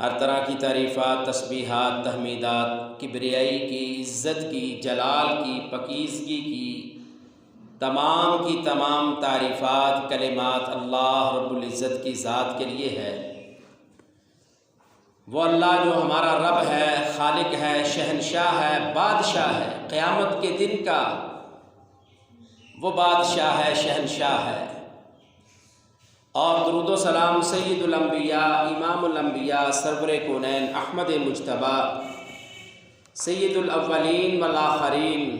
ہر طرح کی تعریفات، تسبیحات، تحمیدات، کبریائی کی، عزت کی، جلال کی، پاکیزگی کی تمام تعریفات، کلمات اللہ رب العزت کی ذات کے لیے ہے۔ وہ اللہ جو ہمارا رب ہے، خالق ہے، شہنشاہ ہے، بادشاہ ہے، قیامت کے دن کا وہ بادشاہ ہے، شہنشاہ ہے۔ اور درود و سلام سید الانبیاء، امام الانبیاء، سرور کونین، احمد مجتبی، سید الاولین والآخرین،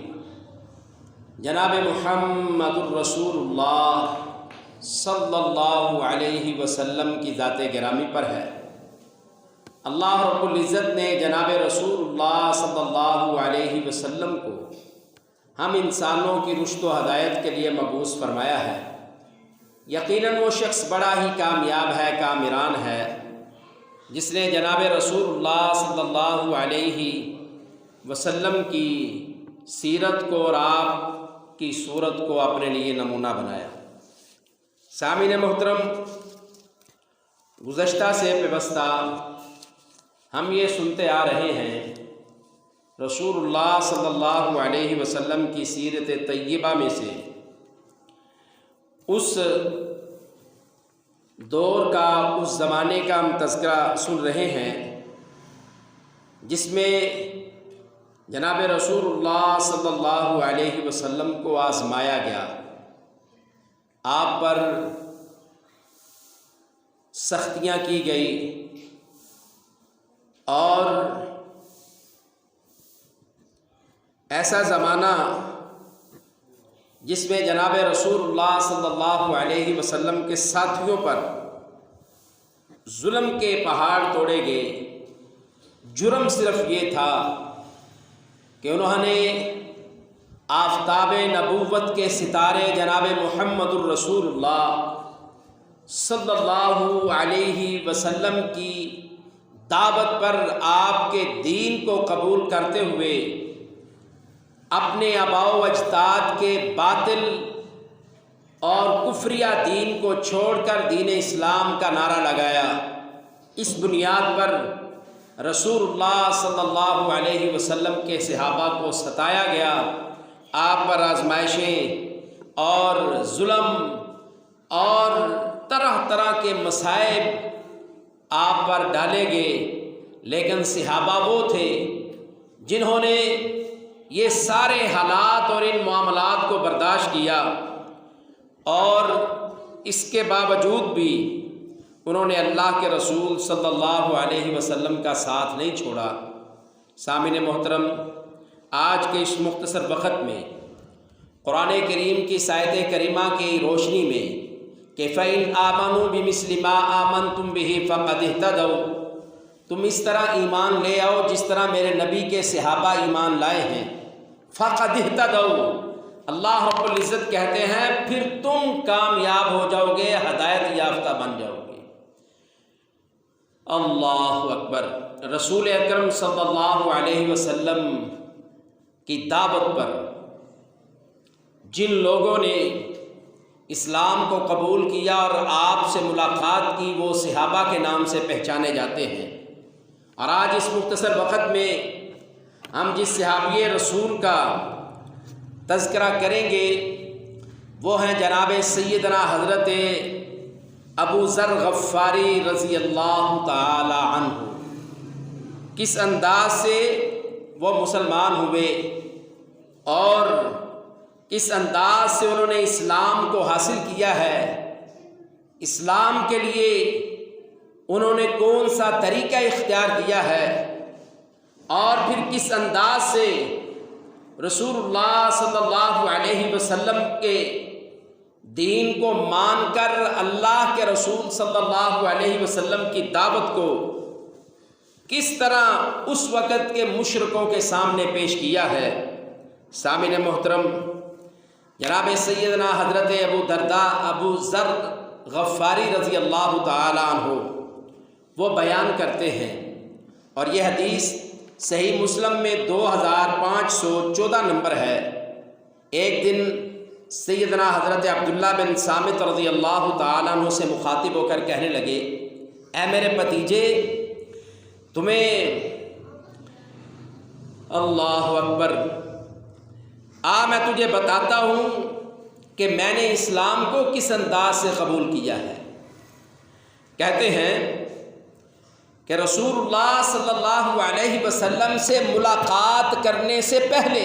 جناب محمد الرسول اللہ صلی اللہ علیہ وسلم کی ذات گرامی پر ہے۔ اللہ رب العزت نے جناب رسول اللہ صلی اللہ علیہ وسلم کو ہم انسانوں کی رشد و ہدایت کے لیے مبعوث فرمایا ہے۔ یقیناً وہ شخص بڑا ہی کامیاب ہے، کامران ہے، جس نے جناب رسول اللہ صلی اللہ علیہ وسلم کی سیرت کو اور آپ کی صورت کو اپنے لیے نمونہ بنایا۔ سامعین محترم، گزشتہ سے پیوستہ ہم یہ سنتے آ رہے ہیں رسول اللہ صلی اللہ علیہ وسلم کی سیرت طیبہ میں سے اس دور کا، اس زمانے کا ہم تذکرہ سن رہے ہیں جس میں جناب رسول اللہ صلی اللہ علیہ وسلم کو آزمایا گیا، آپ پر سختیاں کی گئی اور ایسا زمانہ جس میں جناب رسول اللہ صلی اللہ علیہ وسلم کے ساتھیوں پر ظلم کے پہاڑ توڑے گئے۔ جرم صرف یہ تھا کہ انہوں نے آفتاب نبوت کے ستارے جناب محمد الرسول اللہ صلی اللہ علیہ وسلم کی دعوت پر آپ کے دین کو قبول کرتے ہوئے اپنے آباء و اجداد کے باطل اور کفریہ دین کو چھوڑ کر دین اسلام کا نعرہ لگایا۔ اس بنیاد پر رسول اللہ صلی اللہ علیہ وسلم کے صحابہ کو ستایا گیا، آپ پر آزمائشیں اور ظلم اور طرح طرح کے مصائب آپ پر ڈالے گئے، لیکن صحابہ وہ تھے جنہوں نے یہ سارے حالات اور ان معاملات کو برداشت کیا، اور اس کے باوجود بھی انہوں نے اللہ کے رسول صلی اللہ علیہ وسلم کا ساتھ نہیں چھوڑا۔ سامعین محترم، آج کے اس مختصر وقت میں قرآن کریم کی آیت کریمہ کی روشنی میں کہ فَإِنْ آمَنُوا بِمِثْلِ مَا آمَنْتُمْ بِهِ فَقَدِ اهْتَدَوْا، تم اس طرح ایمان لے آؤ جس طرح میرے نبی کے صحابہ ایمان لائے ہیں۔ فَقَدِ اهْتَدَوْا، اللہ رب العزت کہتے ہیں پھر تم کامیاب ہو جاؤ گے، ہدایت یافتہ بن جاؤ گے۔ اللہ اکبر۔ رسول اکرم صلی اللہ علیہ وسلم کی دعوت پر جن لوگوں نے اسلام کو قبول کیا اور آپ سے ملاقات کی، وہ صحابہ کے نام سے پہچانے جاتے ہیں۔ اور آج اس مختصر وقت میں ہم جس صحابی رسول کا تذکرہ کریں گے وہ ہیں جناب سیدنا حضرت ابو ذر غفاری رضی اللہ تعالی عنہ۔ کس انداز سے وہ مسلمان ہوئے اور کس انداز سے انہوں نے اسلام کو حاصل کیا ہے، اسلام کے لیے انہوں نے کون سا طریقہ اختیار کیا ہے، اور پھر کس انداز سے رسول اللہ صلی اللہ علیہ وسلم کے دین کو مان کر اللہ کے رسول صلی اللہ علیہ وسلم کی دعوت کو کس طرح اس وقت کے مشرکوں کے سامنے پیش کیا ہے۔ سامعین محترم، جناب سیدنا حضرت ابو ذر غفاری رضی اللہ تعالی عنہ وہ بیان کرتے ہیں، اور یہ حدیث صحیح مسلم میں 2514 نمبر ہے۔ ایک دن سیدنا حضرت عبداللہ بن صامت رضی اللہ تعالیٰ عنہ سے مخاطب ہو کر کہنے لگے، اے میرے بھتیجے، تمہیں اللہ اکبر، میں تجھے بتاتا ہوں کہ میں نے اسلام کو کس انداز سے قبول کیا ہے۔ کہتے ہیں کہ رسول اللہ صلی اللہ علیہ وسلم سے ملاقات کرنے سے پہلے،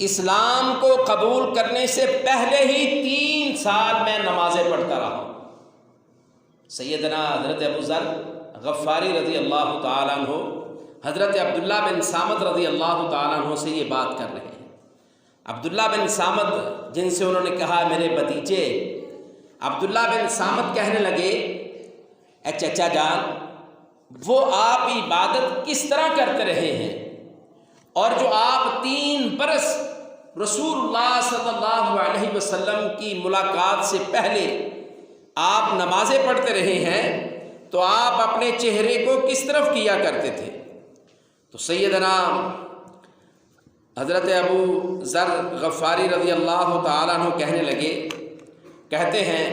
اسلام کو قبول کرنے سے پہلے ہی 3 سال میں نمازیں پڑھتا رہا۔ سیدنا حضرت ابو ذر غفاری رضی اللہ تعالیٰ عنہ حضرت عبداللہ بن صامت رضی اللہ تعالیٰ عنہ سے یہ بات کر رہے ہیں۔ عبداللہ بن صامت، جن سے انہوں نے کہا میرے بھتیجے، عبداللہ بن صامت کہنے لگے اے چچا جان، وہ آپ عبادت کس طرح کرتے رہے ہیں، اور جو آپ 3 برس رسول اللہ صلی اللہ علیہ وسلم کی ملاقات سے پہلے آپ نمازیں پڑھتے رہے ہیں، تو آپ اپنے چہرے کو کس طرف کیا کرتے تھے؟ تو سیدنا حضرت ابو ذر غفاری رضی اللہ تعالیٰ عنہ کہنے لگے، کہتے ہیں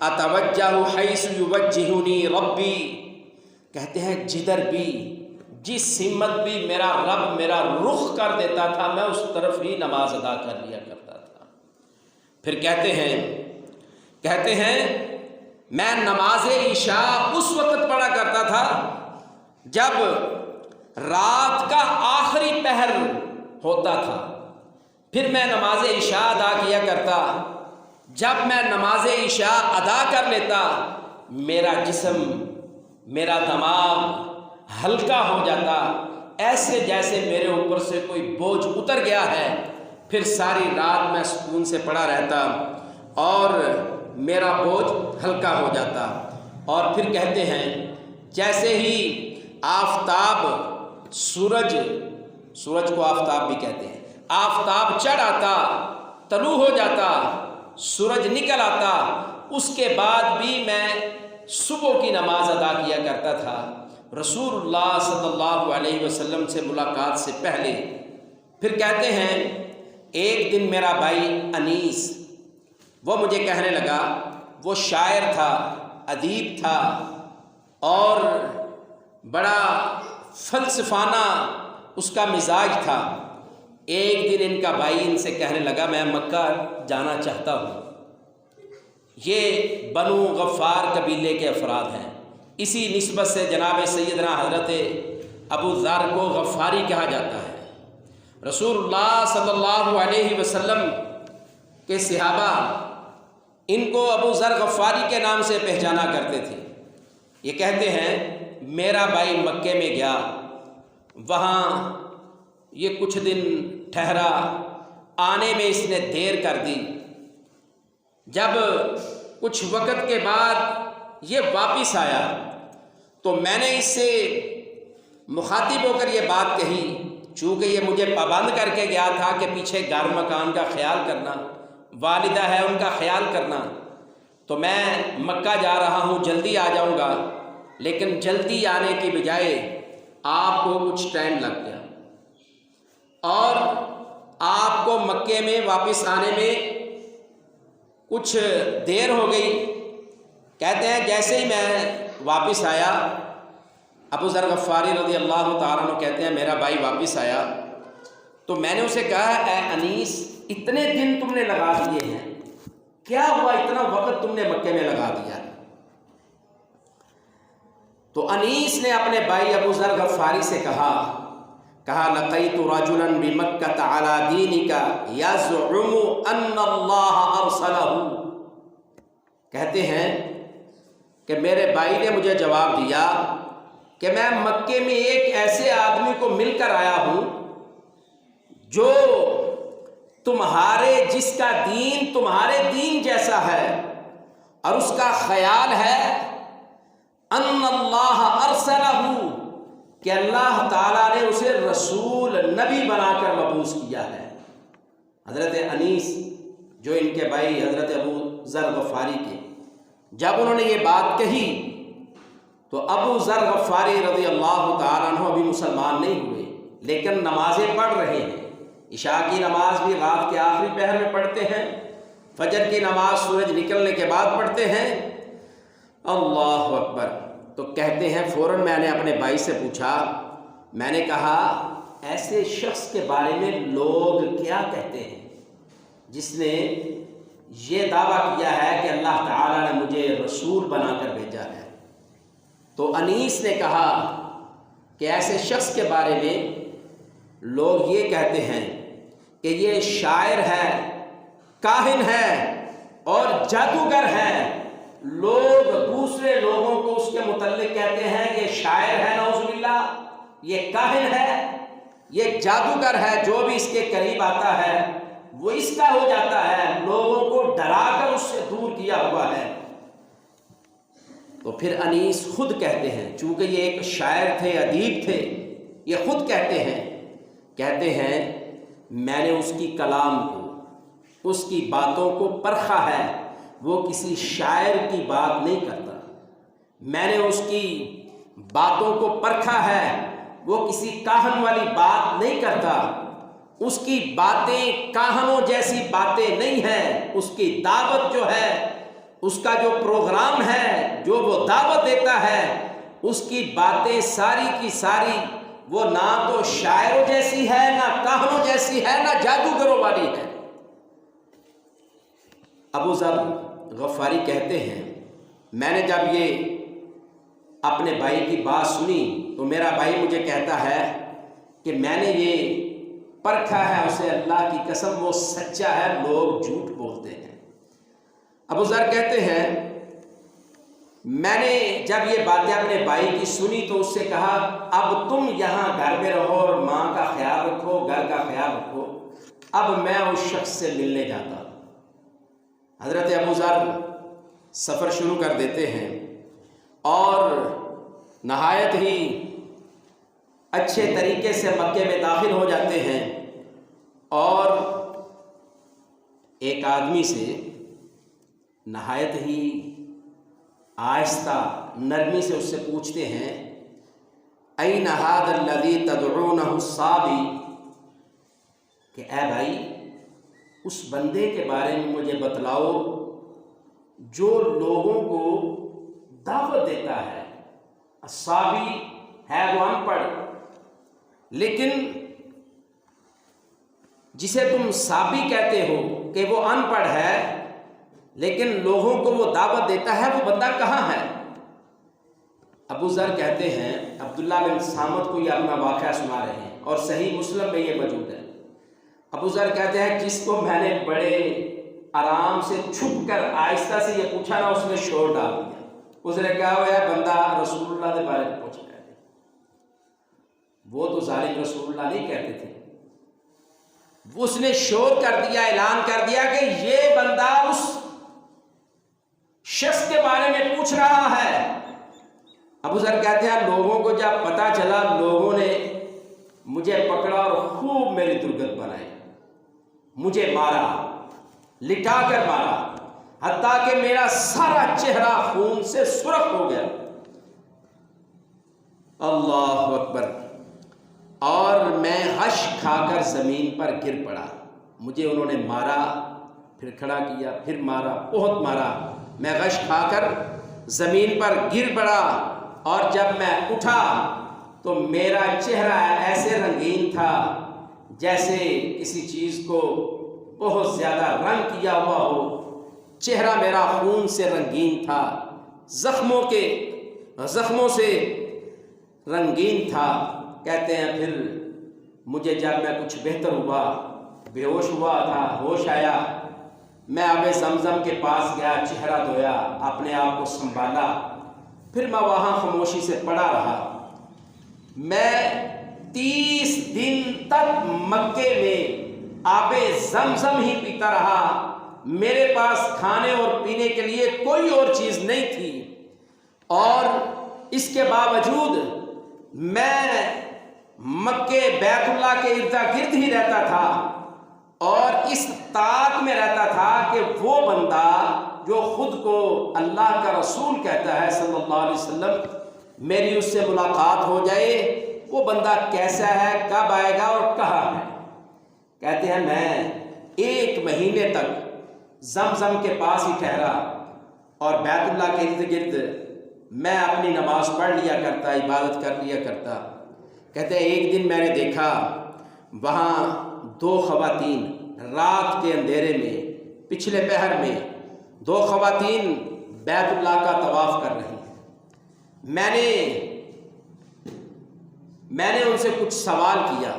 اتوجہ حیث یوجہنی ربی، کہتے ہیں جدھر بھی، جس سمت بھی میرا رب میرا رخ کر دیتا تھا، میں اس طرف ہی نماز ادا کر لیا کرتا تھا۔ پھر کہتے ہیں میں نماز عشاء اس وقت پڑھا کرتا تھا جب رات کا آخری پہر ہوتا تھا، پھر میں نماز عشاء ادا کیا کرتا۔ جب میں نماز عشاء ادا کر لیتا، میرا جسم، میرا دماغ ہلکا ہو جاتا، ایسے جیسے میرے اوپر سے کوئی بوجھ اتر گیا ہے۔ پھر ساری رات میں سکون سے پڑا رہتا اور میرا بوجھ ہلکا ہو جاتا۔ اور پھر کہتے ہیں جیسے ہی آفتاب، سورج کو آفتاب بھی کہتے ہیں، آفتاب چڑھ آتا، طلوع ہو جاتا، سورج نکل آتا، اس کے بعد بھی میں صبح کی نماز ادا کیا کرتا تھا رسول اللہ صلی اللہ علیہ وسلم سے ملاقات سے پہلے۔ پھر کہتے ہیں ایک دن میرا بھائی انیس، وہ مجھے کہنے لگا، وہ شاعر تھا، ادیب تھا، اور بڑا فلسفانہ اس کا مزاج تھا۔ ایک دن ان کا بھائی ان سے کہنے لگا میں مکہ جانا چاہتا ہوں۔ یہ بنو غفار قبیلے کے افراد ہیں، اسی نسبت سے جناب سیدنا حضرت ابو ذر کو غفاری کہا جاتا ہے۔ رسول اللہ صلی اللہ علیہ وسلم کے صحابہ ان کو ابو ذر غفاری کے نام سے پہچانا کرتے تھے۔ یہ کہتے ہیں میرا بھائی مکے میں گیا، وہاں یہ کچھ دن ٹھہرا، آنے میں اس نے دیر کر دی۔ جب کچھ وقت کے بعد یہ واپس آیا تو میں نے اس سے مخاطب ہو کر یہ بات کہی، چونکہ یہ مجھے پابند کر کے گیا تھا کہ پیچھے گھر مکان کا خیال کرنا، والدہ ہے ان کا خیال کرنا، تو میں مکہ جا رہا ہوں، جلدی آ جاؤں گا، لیکن جلدی آنے کی بجائے آپ کو کچھ ٹائم لگ گیا اور آپ کو مکے میں واپس آنے میں کچھ دیر ہو گئی۔ کہتے ہیں جیسے ہی میں واپس آیا، ابو ذر غفاری رضی اللہ تعالیٰ عنہ کہتے ہیں میرا بھائی واپس آیا تو میں نے اسے کہا اے انیس، اتنے دن تم نے لگا دیے ہیں، کیا ہوا اتنا وقت تم نے مکے میں لگا دیا؟ تو انیس نے اپنے بھائی ابو ذر غفاری سے کہا لقیت رجلا بمکہ علی دینک یزعم ان اللہ ارسلہ، کہتے ہیں کہ میرے بھائی نے مجھے جواب دیا کہ میں مکے میں ایک ایسے آدمی کو مل کر آیا ہوں جو جس کا دین تمہارے دین جیسا ہے، اور اس کا خیال ہے ان اللہ ارسلہ، کہ اللہ تعالیٰ نے اسے رسول نبی بنا کر مبعوث کیا ہے۔ حضرت انیس جو ان کے بھائی حضرت ابو ذر غفاری کے، جب انہوں نے یہ بات کہی تو ابو ذر غفاری رضی اللہ تعالیٰ عنہ ابھی مسلمان نہیں ہوئے، لیکن نمازیں پڑھ رہے ہیں۔ عشاء کی نماز بھی رات کے آخری پہر میں پڑھتے ہیں، فجر کی نماز سورج نکلنے کے بعد پڑھتے ہیں۔ اللہ اکبر۔ تو کہتے ہیں فوراً میں نے اپنے بھائی سے پوچھا، میں نے کہا ایسے شخص کے بارے میں لوگ کیا کہتے ہیں جس نے یہ دعویٰ کیا ہے کہ اللہ تعالیٰ نے مجھے رسول بنا کر بھیجا ہے؟ تو انیس نے کہا کہ ایسے شخص کے بارے میں لوگ یہ کہتے ہیں کہ یہ شاعر ہے، کاہن ہے اور جادوگر ہے۔ لوگ دوسرے لوگوں کو اس کے متعلق کہتے ہیں یہ شاعر ہے نعوذ باللہ، یہ کاہن ہے، یہ جادوگر ہے، جو بھی اس کے قریب آتا ہے وہ اس کا ہو جاتا ہے، لوگوں کو ڈرا کر اس سے دور کیا ہوا ہے۔ تو پھر انیس خود کہتے ہیں، چونکہ یہ ایک شاعر تھے، ادیب تھے، یہ خود کہتے ہیں میں نے اس کی کلام کو، اس کی باتوں کو پرکھا ہے، وہ کسی شاعر کی بات نہیں کرتا۔ میں نے اس کی باتوں کو پرکھا ہے، وہ کسی کاہن والی بات نہیں کرتا۔ اس کی باتیں کاہنوں جیسی باتیں نہیں ہیں۔ اس کی دعوت جو ہے، اس کا جو پروگرام ہے، جو وہ دعوت دیتا ہے، اس کی باتیں ساری کی ساری وہ نہ تو شاعروں جیسی ہے، نہ کاہنوں جیسی ہے، نہ جادوگروں والی ہے۔ ابو ذر غفاری کہتے ہیں میں نے جب یہ اپنے بھائی کی بات سنی تو میرا بھائی مجھے کہتا ہے کہ میں نے یہ پرکھا ہے اسے، اللہ کی قسم وہ سچا ہے، لوگ جھوٹ بولتے ہیں۔ ابو ذر کہتے ہیں میں نے جب یہ باتیں اپنے بھائی کی سنی تو اس سے کہا اب تم یہاں گھر میں رہو اور ماں کا خیال رکھو، گھر کا خیال رکھو، اب میں اس شخص سے ملنے جاتا ہوں۔ حضرت ابو ذر سفر شروع کر دیتے ہیں اور نہایت ہی اچھے طریقے سے مکے میں داخل ہو جاتے ہیں اور ایک آدمی سے نہایت ہی آہستہ نرمی سے اس سے پوچھتے ہیں این ھذا الذی تدعونہ الصابی، کہ اے بھائی اس بندے کے بارے میں مجھے بتلاؤ جو لوگوں کو دعوت دیتا ہے۔ الصابی ہے وہ ان پڑھ، لیکن جسے تم صابی کہتے ہو کہ وہ ان پڑھ ہے لیکن لوگوں کو وہ دعوت دیتا ہے، وہ بندہ کہاں ہے؟ ابو ذر کہتے ہیں عبداللہ بن سامت کو یہ اپنا واقعہ سنا رہے ہیں اور صحیح مسلم میں یہ موجود ہے۔ ابو ذر کہتے ہیں جس کو میں نے بڑے آرام سے چھپ کر آہستہ سے یہ پوچھا نا، اس نے شور ڈال دیا۔ اس نے کہا ہوا بندہ رسول اللہ کے بارے میں پوچھ رہا ہے۔ وہ تو ظالم رسول اللہ نہیں کہتے تھے، اس نے شور کر دیا، اعلان کر دیا کہ یہ بندہ اس شخص کے بارے میں پوچھ رہا ہے۔ ابو ذر کہتے ہیں لوگوں کو جب پتہ چلا، لوگوں نے مجھے پکڑا اور خوب میری درگت بنائی، مجھے مارا، لٹا کر مارا، حتیٰ کہ میرا سارا چہرہ خون سے سرخ ہو گیا۔ اللہ اکبر! اور میں غش کھا کر زمین پر گر پڑا۔ مجھے انہوں نے مارا، پھر کھڑا کیا، پھر مارا، بہت مارا۔ میں غش کھا کر زمین پر گر پڑا اور جب میں اٹھا تو میرا چہرہ ایسے رنگین تھا جیسے کسی چیز کو بہت زیادہ رنگ کیا ہوا ہو۔ چہرہ میرا خون سے رنگین تھا، زخموں سے رنگین تھا۔ کہتے ہیں پھر مجھے جب میں کچھ بہتر ہوا، بے ہوش ہوا تھا، ہوش آیا، میں آب زمزم کے پاس گیا، چہرہ دھویا، اپنے آپ کو سنبھالا، پھر میں وہاں خاموشی سے پڑا رہا۔ میں 30 دن تک مکے میں آب زمزم ہی پیتا رہا۔ میرے پاس کھانے اور پینے کے لیے کوئی اور چیز نہیں تھی، اور اس کے باوجود میں مکے بیت اللہ کے ارد گرد ہی رہتا تھا اور اس طاق میں رہتا تھا کہ وہ بندہ جو خود کو اللہ کا رسول کہتا ہے صلی اللہ علیہ وسلم، میری اس سے ملاقات ہو جائے، وہ بندہ کیسا ہے، کب آئے گا اور کہاں ہے۔ کہتے ہیں میں 1 مہینے تک زمزم کے پاس ہی ٹھہرا اور بیت اللہ کے ارد گرد میں اپنی نماز پڑھ لیا کرتا، عبادت کر لیا کرتا۔ کہتے ہیں ایک دن میں نے دیکھا وہاں دو خواتین رات کے اندھیرے میں، پچھلے پہر میں دو خواتین بیت اللہ کا طواف کر رہی ہیں۔ میں نے ان سے کچھ سوال کیا۔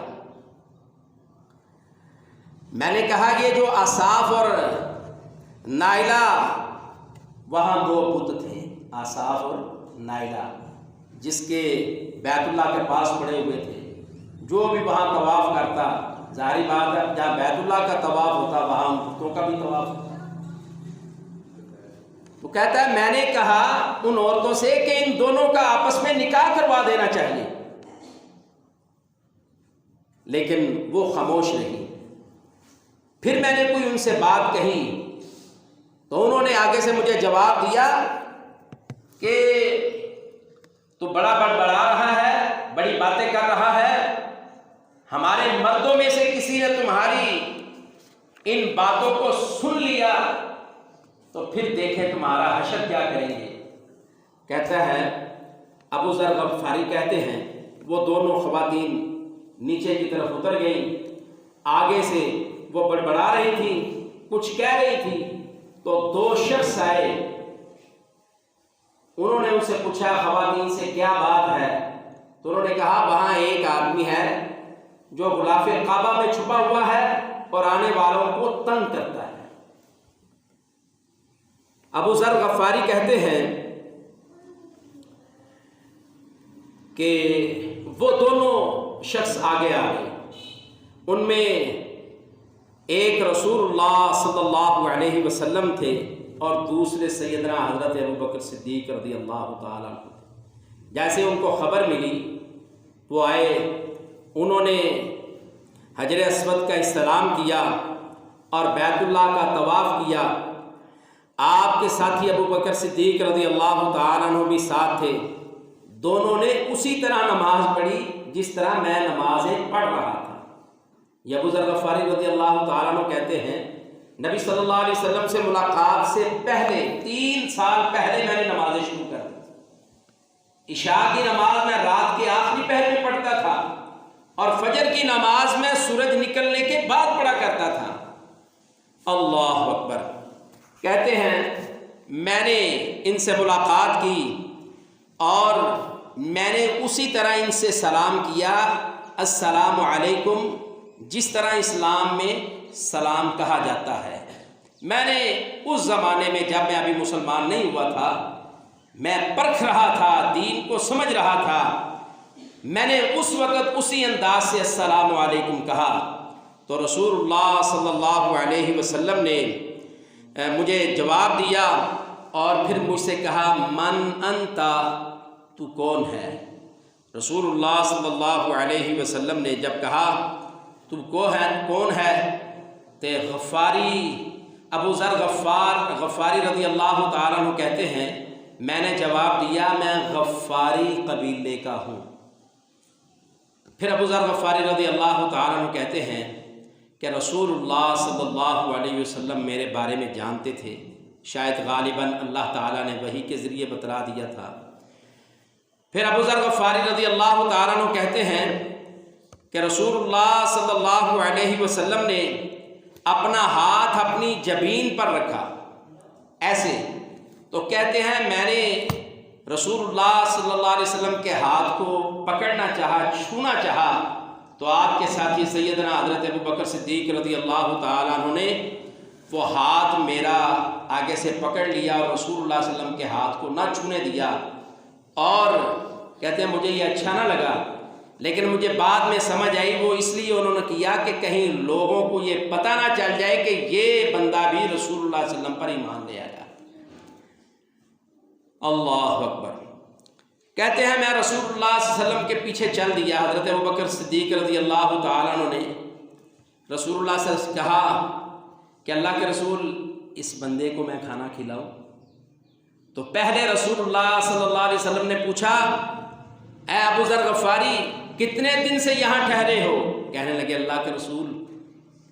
میں نے کہا یہ جو آصاف اور نائلہ، وہاں دو بت تھے، آصاف اور نائلہ، جس کے بیت اللہ کے پاس پڑے ہوئے تھے۔ جو بھی وہاں طواف کرتا، ظاہری بات ہے جہاں بیت اللہ کا طواف ہوتا وہاں ان بتوں کا بھی طواف ہوتا۔ تو کہتا ہے میں نے کہا ان عورتوں سے کہ ان دونوں کا آپس میں نکاح کروا دینا چاہیے، لیکن وہ خاموش رہی۔ پھر میں نے کوئی ان سے بات کہی تو انہوں نے آگے سے مجھے جواب دیا کہ تو بڑا بڑبڑا رہا ہے، بڑی باتیں کر رہا ہے، ہمارے مردوں میں سے کسی نے تمہاری ان باتوں کو سن لیا تو پھر دیکھے تمہارا حشر کیا کریں گے۔ کہتا ہے ابو ذر غفاری کہتے ہیں وہ دونوں خواتین نیچے کی طرف اتر گئیں، آگے سے وہ بڑبڑا رہی تھی، کچھ کہہ رہی تھی، تو دو شخص آئے، انہوں نے ان سے پوچھا خواتین سے کیا بات ہے؟ تو انہوں نے کہا وہاں ایک آدمی ہے جو غلاف کعبہ میں چھپا ہوا ہے اور آنے والوں کو تنگ کرتا ہے۔ ابو ذر غفاری کہتے ہیں کہ وہ دونوں شخص آگے آ گئے، ان میں ایک رسول اللہ صلی اللہ علیہ وسلم تھے اور دوسرے سیدنا حضرت ابوبکر صدیق رضی اللہ تعالیٰ عنہ۔ جیسے ان کو خبر ملی وہ آئے، انہوں نے حجر اسود کا استلام کیا اور بیت اللہ کا طواف کیا۔ آپ کے ساتھی ابوبکر صدیق رضی اللہ تعالیٰ عنہ بھی ساتھ تھے۔ دونوں نے اسی طرح نماز پڑھی جس طرح میں نمازیں پڑھ رہا تھا۔ یہ ابو ذر غفاری رضی اللہ تعالیٰ عنہ کہتے ہیں نبی صلی اللہ علیہ وسلم سے ملاقات سے پہلے 3 سال پہلے میں نے نمازیں شروع کر دی۔ عشاء کی نماز میں رات کے آخری پہر میں پڑھتا تھا اور فجر کی نماز میں سورج نکلنے کے بعد پڑھا کرتا تھا۔ اللہ اکبر۔ کہتے ہیں میں نے ان سے ملاقات کی اور میں نے اسی طرح ان سے سلام کیا، السلام علیکم، جس طرح اسلام میں سلام کہا جاتا ہے۔ میں نے اس زمانے میں جب میں ابھی مسلمان نہیں ہوا تھا، میں پرکھ رہا تھا، دین کو سمجھ رہا تھا، میں نے اس وقت اسی انداز سے السلام علیکم کہا تو رسول اللہ صلی اللہ علیہ وسلم نے مجھے جواب دیا اور پھر مجھ سے کہا من انت، تو کون ہے؟ رسول اللہ صلی اللہ علیہ وسلم نے جب کہا تو کون ہے تو غفاری ابو ذر غفاری رضی اللہ تعالیٰ عنہ کہتے ہیں میں نے جواب دیا میں غفاری قبیلے کا ہوں۔ پھر ابو ذر غفاری رضی اللہ تعالیٰ عنہ کہتے ہیں کہ رسول اللہ صلی اللہ علیہ وسلم میرے بارے میں جانتے تھے، شاید غالباً اللہ تعالیٰ نے وحی کے ذریعے بتلا دیا تھا۔ پھر ابو ذر غفاری رضی اللہ تعالیٰ عنہ کہتے ہیں کہ رسول اللہ صلی اللہ علیہ وسلم نے اپنا ہاتھ اپنی جبین پر رکھا ایسے، تو کہتے ہیں میں نے رسول اللہ صلی اللہ علیہ وسلم کے ہاتھ کو پکڑنا چاہا، چھونا چاہا، تو آپ کے ساتھی سیدنا حضرت ابوبکر صدیق رضی اللہ تعالیٰ عنہ نے وہ ہاتھ میرا آگے سے پکڑ لیا اور رسول اللہ صلی اللہ علیہ وسلم کے ہاتھ کو نہ چھونے دیا، اور کہتے ہیں مجھے یہ اچھا نہ لگا، لیکن مجھے بعد میں سمجھ آئی وہ اس لیے انہوں نے کیا کہ کہیں لوگوں کو یہ پتہ نہ چل جائے کہ یہ بندہ بھی رسول اللہ صلی اللہ علیہ وسلم پر ایمان لے آیا۔ اللہ اکبر۔ کہتے ہیں میں رسول اللہ صلی اللہ علیہ وسلم کے پیچھے چل دیا۔ حضرت ابوبکر صدیق رضی اللہ تعالیٰ عنہ نے رسول اللہ صلی اللہ علیہ وسلم سے کہا کہ اللہ کے رسول اس بندے کو میں کھانا کھلاؤں؟ تو پہلے رسول اللہ صلی اللہ علیہ وسلم نے پوچھا اے ابو ذر غفاری کتنے دن سے یہاں ٹھہرے ہو؟ کہنے لگے اللہ کے رسول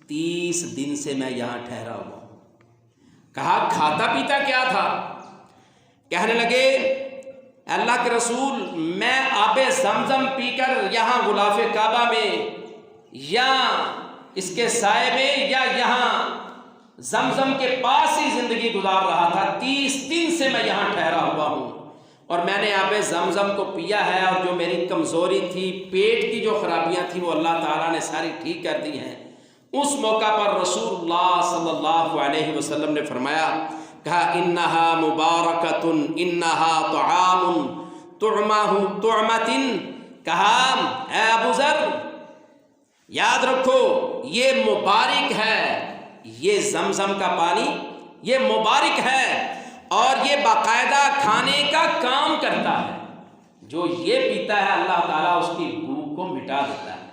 30 دن سے میں یہاں ٹھہرا ہوں۔ کہا کھاتا پیتا کیا تھا؟ کہنے لگے اللہ کے رسول میں آب زمزم پی کر یہاں غلاف کعبہ میں یا اس کے سائے میں یا یہاں زمزم کے پاس ہی زندگی گزار رہا تھا، 30 دن سے میں یہاں ٹھہرا ہوا ہوں اور میں نے آب زمزم کو پیا ہے، اور جو میری کمزوری تھی، پیٹ کی جو خرابیاں تھیں، وہ اللہ تعالیٰ نے ساری ٹھیک کر دی ہیں۔ اس موقع پر رسول اللہ صلی اللہ علیہ وسلم نے فرمایا، کہا انہا مبارکتن انہا طعام طعمۃ، کہا اے ابو ذر یاد رکھو یہ مبارک ہے، یہ زمزم کا پانی یہ مبارک ہے اور یہ باقاعدہ کھانے کا کام کرتا ہے، جو یہ پیتا ہے اللہ تعالیٰ اس کی بھوک کو مٹا دیتا ہے۔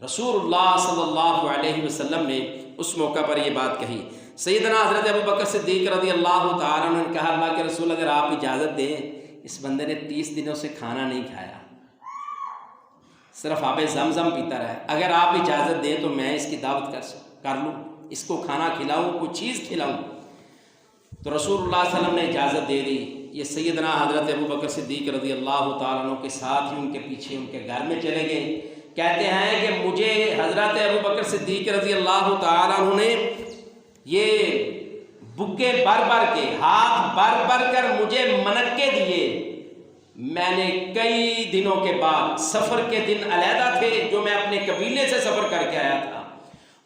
رسول اللہ صلی اللہ علیہ وسلم نے اس موقع پر یہ بات کہی۔ سیدنا حضرت ابو بکر صدیق رضی اللہ تعالیٰ عنہ نے کہا، اللہ کے رسول اگر آپ اجازت دیں، اس بندے نے 30 دنوں سے کھانا نہیں کھایا، صرف آب زمزم پیتا رہا، اگر آپ اجازت دیں تو میں اس کی دعوت کر لوں، اس کو کھانا کھلاؤں، کوئی چیز کھلاؤں۔ تو رسول اللہ صلی اللہ علیہ وسلم نے اجازت دے دی۔ یہ سیدنا حضرت ابو بکر صدیق رضی اللہ تعالیٰ عنہ کے ساتھ ہی ان کے پیچھے ان کے گھر میں چلے گئے۔ کہتے ہیں کہ مجھے حضرت ابو بکر صدیق رضی اللہ تعالیٰ عنہ نے یہ بکے بر کے ہاتھ بر کر مجھے منقے دیے۔ میں نے کئی دنوں کے بعد، سفر کے دن علیحدہ تھے جو میں اپنے قبیلے سے سفر کر کے آیا تھا،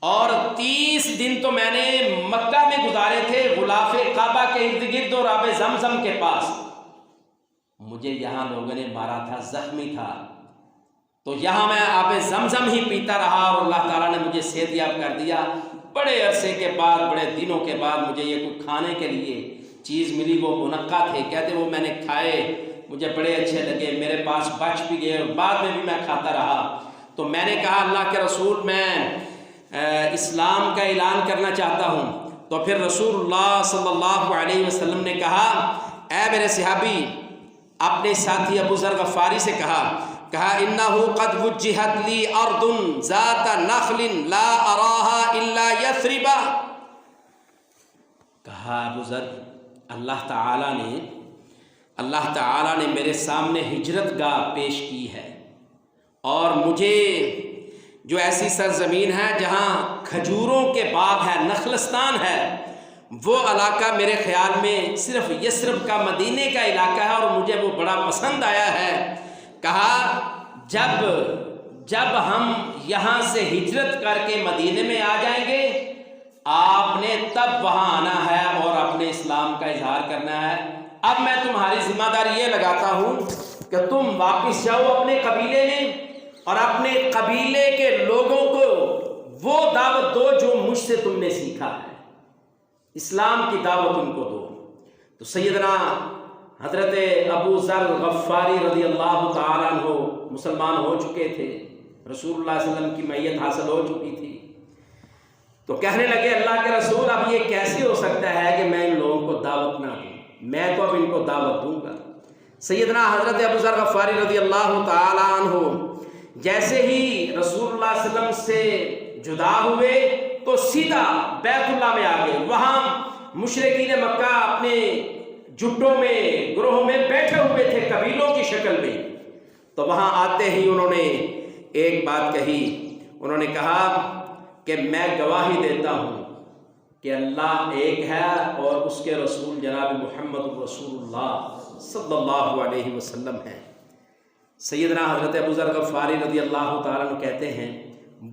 اور 30 دن تو میں نے مکہ میں گزارے تھے، غلاف کعبہ کے ارد گرد اور آب زمزم کے پاس۔ مجھے یہاں لوگوں نے مارا تھا، زخمی تھا، تو یہاں میں آب زمزم ہی پیتا رہا اور اللہ تعالیٰ نے مجھے صحت یاب کر دیا۔ بڑے عرصے کے بعد، بڑے دنوں کے بعد مجھے یہ کوئی کھانے کے لیے چیز ملی، وہ منقع تھے، کہتے وہ میں نے کھائے، مجھے بڑے اچھے لگے، میرے پاس بچ بھی گئے اور بعد میں بھی میں کھاتا رہا۔ تو میں نے کہا اللہ کے رسول میں اسلام کا اعلان کرنا چاہتا ہوں۔ تو پھر رسول اللہ صلی اللہ علیہ وسلم نے کہا، اے میرے صحابی، اپنے ساتھی ابو ذر غفاری سے کہا انہو قد وجہت لی ارض ذات نخل لا اراہا الا یثرب، کہا ابو ذر اللہ تعالیٰ نے میرے سامنے ہجرت گاہ پیش کی ہے، اور مجھے جو ایسی سرزمین ہے جہاں کھجوروں کے باغ ہے، نخلستان ہے، وہ علاقہ میرے خیال میں صرف یثرب کا، مدینے کا علاقہ ہے، اور مجھے وہ بڑا پسند آیا ہے۔ کہا جب ہم یہاں سے ہجرت کر کے مدینے میں آ جائیں گے، آپ نے تب وہاں آنا ہے اور اپنے اسلام کا اظہار کرنا ہے۔ اب میں تمہاری ذمہ داری یہ لگاتا ہوں کہ تم واپس جاؤ اپنے قبیلے میں اور اپنے قبیلے کے لوگوں کو وہ دعوت دو جو مجھ سے تم نے سیکھا ہے، اسلام کی دعوت ان کو دو۔ تو سیدنا حضرت ابو ذر غفاری رضی اللہ تعالیٰ عنہ مسلمان ہو چکے تھے، رسول اللہ صلی اللہ علیہ وسلم کی معیت حاصل ہو چکی تھی، تو کہنے لگے اللہ کے رسول اب یہ کیسے ہو سکتا ہے کہ میں ان لوگوں کو دعوت نہ دوں، میں تو اب ان کو دعوت دوں گا۔ سیدنا حضرت ابو ذر غفاری رضی اللہ تعالیٰ عنہ جیسے ہی رسول اللہ صلی اللہ علیہ وسلم سے جدا ہوئے تو سیدھا بیت اللہ میں آ گئے۔ وہاں مشرکین مکہ اپنے جٹوں میں، گروہوں میں بیٹھے ہوئے تھے قبیلوں کی شکل میں، تو وہاں آتے ہی انہوں نے ایک بات کہی، انہوں نے کہا کہ میں گواہی دیتا ہوں کہ اللہ ایک ہے اور اس کے رسول جناب محمد رسول اللہ صلی اللہ علیہ وسلم ہیں۔ سیدنا حضرت ابو ذر غفاری رضی اللہ تعالیٰ عنہ کہتے ہیں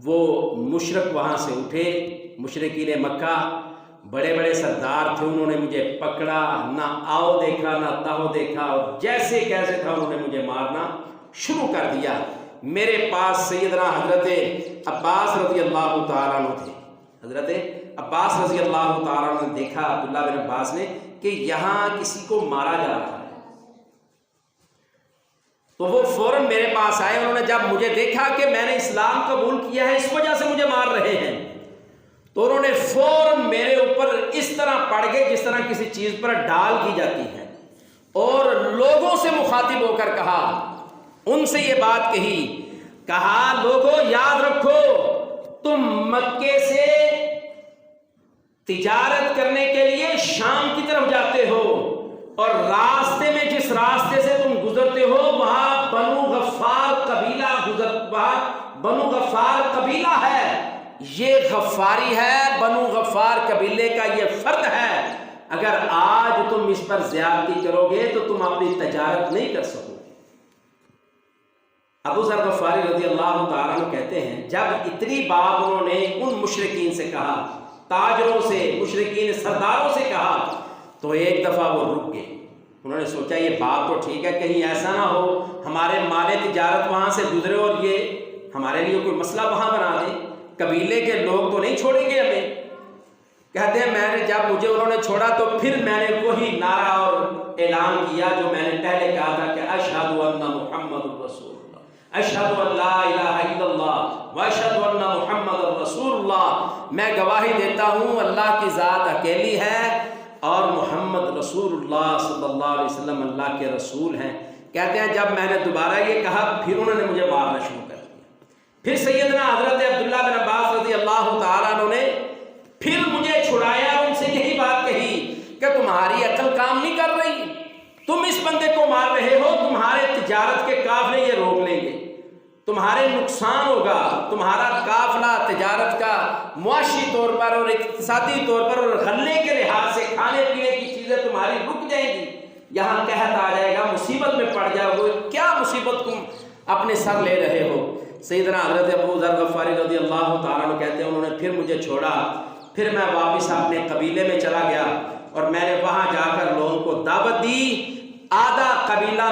وہ مشرک وہاں سے اٹھے، مشرکین مکہ بڑے بڑے سردار تھے، انہوں نے مجھے پکڑا، نہ آؤ دیکھا نہ تاؤ دیکھا، اور جیسے کیسے تھا انہوں نے مجھے مارنا شروع کر دیا۔ میرے پاس سیدنا حضرت عباس رضی اللہ تعالیٰ عنہ تھے۔ حضرت عباس رضی اللہ تعالیٰ عنہ نے دیکھا، عبداللہ بن عباس نے، کہ یہاں کسی کو مارا جا رہا ہے، تو وہ فوراً میرے پاس آئے۔ انہوں نے جب مجھے دیکھا کہ میں نے اسلام قبول کیا ہے، اس وجہ سے مجھے مار رہے ہیں، تو انہوں نے فوراً میرے اوپر اس طرح پڑ گئے جس طرح کسی چیز پر ڈال کی جاتی ہے، اور لوگوں سے مخاطب ہو کر کہا، ان سے یہ بات کہی، کہا لوگوں یاد رکھو تم مکے سے تجارت کرنے کے لیے شام کی طرف جاتے ہو، اور راستے میں جس راستے سے تم گزرتے ہو وہاں بنو غفار قبیلہ ہے، یہ غفاری ہے، بنو غفار قبیلے کا یہ فرد ہے، اگر آج تم اس پر زیادتی کرو گے تو تم اپنی تجارت نہیں کر سکو گے۔ ابو ذر غفاری رضی اللہ تعالیٰ عنہ کہتے ہیں جب اتنی بات انہوں نے ان مشرکین سے کہا، تاجروں سے، مشرکین سرداروں سے کہا، تو ایک دفعہ وہ رک گئے۔ انہوں نے سوچا یہ بات تو ٹھیک ہے، کہیں ایسا نہ ہو ہمارے مال تجارت وہاں سے گزرے اور یہ ہمارے لیے کوئی مسئلہ وہاں بنا دیں، قبیلے کے لوگ تو نہیں چھوڑیں گے ہمیں۔ کہتے ہیں میں نے جب مجھے انہوں نے چھوڑا تو پھر میں نے وہی نعرہ اور اعلان کیا جو میں نے پہلے کہا تھا کہ اشہد ان محمد رسول اللہ، اشہد ان لا الہ الا اللہ واشہد ان محمد رسول اللہ، میں گواہی دیتا ہوں اللہ کی ذات اکیلی ہے اور محمد رسول اللہ صلی اللہ علیہ وسلم اللہ کے رسول ہیں۔ کہتے ہیں جب میں نے دوبارہ یہ کہا پھر انہوں نے مجھے مارنا شروع کر دیا۔ پھر سیدنا حضرت عبداللہ بن عباس رضی اللہ تعالیٰ عنہ نے پھر مجھے چھڑایا، ان سے یہی بات کہی کہ تمہاری عقل کام نہیں کر رہی، تم اس بندے کو مار رہے ہو، تمہارے تجارت کے قافلے یہ روک لیں گے، تمہارے نقصان ہوگا، تمہارا قافلہ تجارت کا معاشی طور پر اور اقتصادی طور پر اور غلے کے لحاظ سے کھانے پینے کی چیزیں تمہاری رک جائیں گی، یہاں قحط آ جائے گا، مصیبت میں پڑ جاؤ گے، کیا مصیبت تم اپنے سر لے رہے ہو۔ سیدنا حضرت ابو ذر غفاری رضی اللہ تعالیٰ عنہ کہتے ہیں انہوں نے پھر مجھے چھوڑا، پھر میں واپس اپنے قبیلے میں چلا گیا اور میں نے وہاں جا کر لوگوں کو دعوت دی۔ آدھا قبیلہ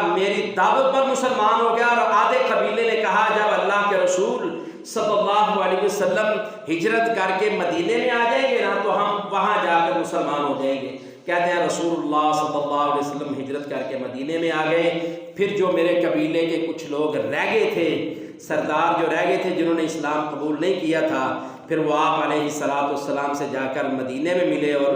میری دعوت پر مسلمان ہو گیا اور آدھے قبیلے نے کہا جب اللہ کے رسول صلی اللہ علیہ وسلم ہجرت کر کے مدینے میں آ جائیں گے نا تو ہم وہاں جا کر مسلمان ہو جائیں گے۔ کہتے ہیں رسول اللہ صلی اللہ علیہ وسلم ہجرت کر کے مدینے میں آ گئے، پھر جو میرے قبیلے کے کچھ لوگ رہ گئے تھے، سردار جو رہ گئے تھے جنہوں نے اسلام قبول نہیں کیا تھا، پھر وہ آپ علیہ الصلوۃ والسلام سے جا کر مدینے میں ملے اور